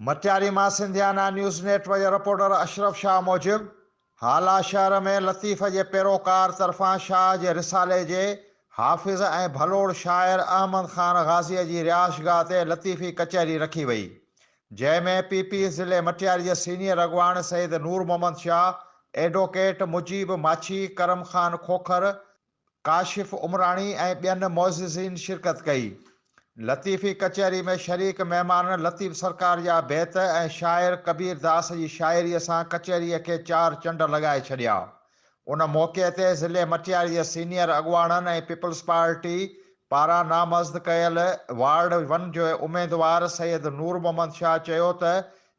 मटियारी मां सिंधियाना news network जो reporter Ashraf Shah मूजिब हाला शहर में लतीफ़ के पैरोकार तरफ़ां शाह के रिसाले के हाफ़िज़ ऐं भलोड़ शाइर अहमद ख़ान गाज़ीअ की रिहाइशगाह ते लतीफ़ी कचहरी रखी वई, जंहिंमें पीपी ज़िले मटियारी के सीनियर अॻवान सईद नूर मोहम्मद शाह, एडवोकेट मुजीब माछी, करम ख़ान खोखर, काशिफ उमराणी ऐं ॿियनि मोअज़्ज़िज़ीन शिरकत कई। लतीफ़ी कचहरी में शरीक मेहमान लतीफ़ सरकार जा बैत ऐं शाइर कबीर दास की शाइरीअ सां कचहरीअ खे चार चंड लगाए छॾिया। उन मौक़े ते ज़िले मटियारी जे सीनियर अॻवाननि ऐं पीपल्स पार्टी पारां नामज़द कयल वार्ड 1 जो उम्मीदवार सैयद नूर मोहम्मद शाह चयो त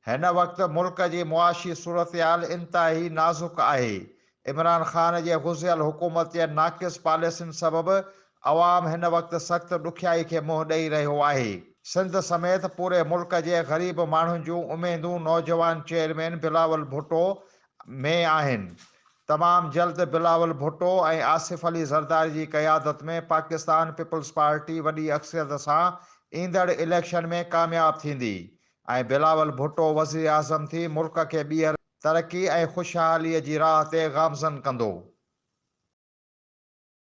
हिन वक़्तु मुल्क जी मुआशी सूरतहाल इंतहाई नाज़ुक आहे। इमरान ख़ान जे गुज़िरियल हुकूमत जे नाक़िस पॉलिसियुनि सबबि अवाम हिन वक़्तु सख़्त ॾुखियाई खे मुंहुं ॾेई रहियो आहे। सिंध समेत पूरे मुल्क जे ग़रीब माण्हुनि जूं उमेदूं नौजवान चेयरमैन बिलावल भुट्टो में आहिनि। तमामु जल्द बिलावल भुट्टो ऐं आसिफ अली ज़रदारी जी क़यादत में पाकिस्तान पीपल्स पार्टी वॾी अक्सरियत सां ईंदड़ इलेक्शन में कामयाब थींदी ऐं बिलावल भुट्टो वज़ीर आज़म थी मुल्क खे ॿीहर तरक़ी ऐं ख़ुशहालीअ जी राह ते गामज़न कंदो।